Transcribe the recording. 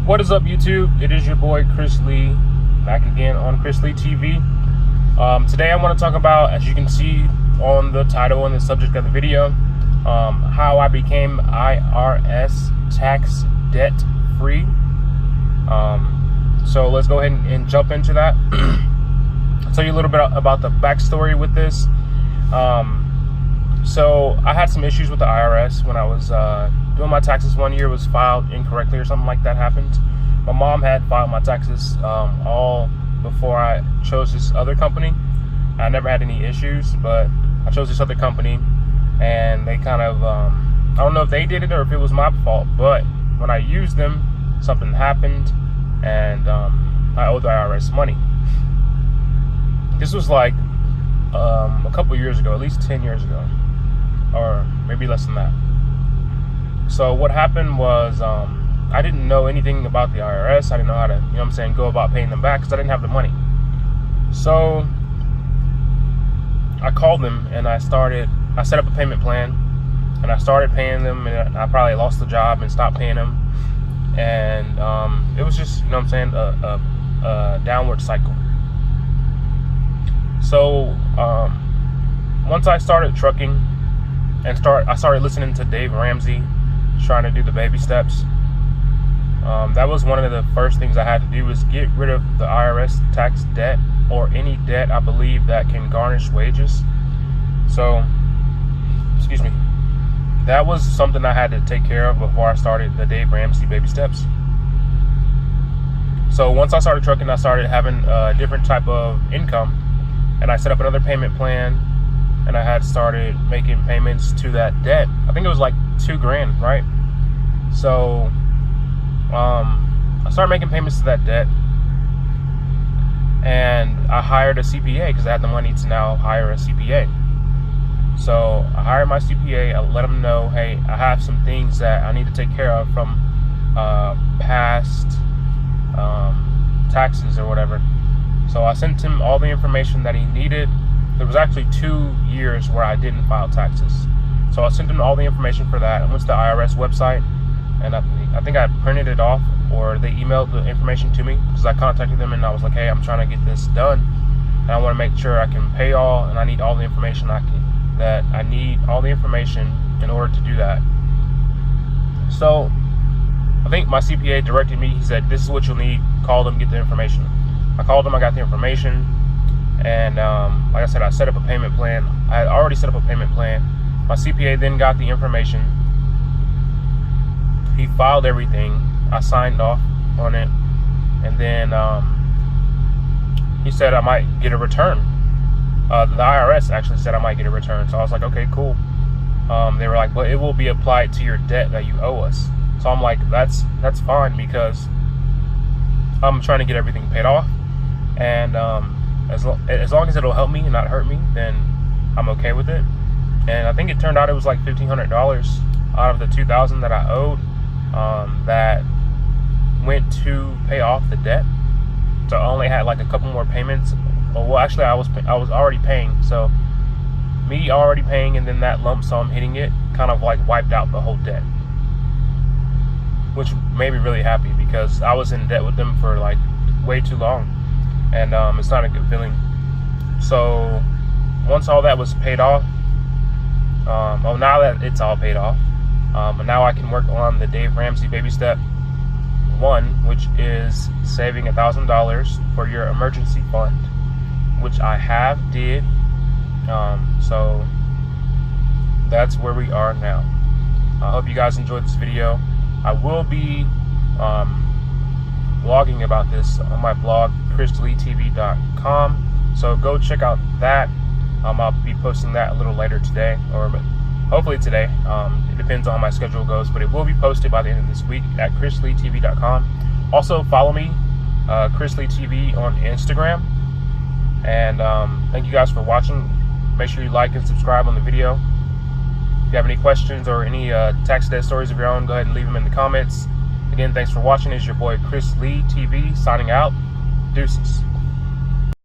What is up, YouTube? It is your boy Chris Lee, back again on ChrisLeeTV. Today I want to talk about, as you can see on the title and the subject of the video, how I became IRS tax debt free. So let's go ahead and jump into that. I'll tell you a little bit about the backstory with this. So I had some issues with the IRS when I was doing my taxes. One year was filed incorrectly or something like that happened. My mom had filed my taxes all before I chose this other company. I never had any issues, but I chose this other company, and they kind of, I don't know if they did it or if it was my fault, but when I used them, something happened, and I owed the IRS money. This was like a couple years ago, at least 10 years ago, or maybe less than that. So what happened was, I didn't know anything about the IRS. I didn't know how to, go about paying them back because I didn't have the money. So I called them and I set up a payment plan, and I started paying them, and I probably lost the job and stopped paying them. And it was just, a downward cycle. So once I started trucking and I started listening to Dave Ramsey, trying to do the baby steps. That was one of the first things I had to do, was get rid of the IRS tax debt, or any debt I believe that can garnish wages. So, excuse me, that was something I had to take care of before I started the Dave Ramsey baby steps. So once I started trucking, I started having a different type of income, and I set up another payment plan, and I had started making payments to that debt. I think it was like $2,000, right? So I started making payments to that debt, and I hired a CPA because I had the money to now hire a CPA. So I hired my CPA. I let him know, hey, I have some things that I need to take care of from past taxes or whatever. So I sent him all the information that he needed. There was actually 2 years where I didn't file taxes. So I sent him all the information for that. I went to the IRS website, and I think I printed it off, or they emailed the information to me, because I contacted them and I was like, hey, I'm trying to get this done, and I want to make sure I can pay all, and I need all the information I need all the information in order to do that. So I think my CPA directed me. He said, this is what you'll need. Call them, get the information. I called them, I got the information, and like I said, I set up a payment plan. I had already set up a payment plan. My CPA then got the information. He filed everything. I signed off on it, and then he said I might get a return. The IRS actually said I might get a return. So I was like, okay, cool. They were like, but it will be applied to your debt that you owe us. So I'm like, that's fine, because I'm trying to get everything paid off, and as long as it'll help me and not hurt me, then I'm okay with it. And I think it turned out it was like $1,500 out of the $2,000 that I owed, that went to pay off the debt. So I only had like a couple more payments. Well, actually, I was already paying. So me already paying, and then that lump sum hitting it kind of like wiped out the whole debt, which made me really happy, because I was in debt with them for like way too long, and it's not a good feeling. So once all that was paid off, now that it's all paid off, now I can work on the Dave Ramsey baby step 1, which is saving $1,000 for your emergency fund, which I did. So that's where we are now. I hope you guys enjoyed this video. I will be blogging about this on my blog, ChrisLeeTV.com. So go check out that. I'll be posting that a little later today, or hopefully today. It depends on how my schedule goes, but it will be posted by the end of this week at ChrisLeeTV.com. Also follow me, ChrisLeeTV, on Instagram. And thank you guys for watching. Make sure you like and subscribe on the video. If you have any questions or any tax debt stories of your own, go ahead and leave them in the comments. Again, thanks for watching. It's your boy ChrisLeeTV signing out. Deuces.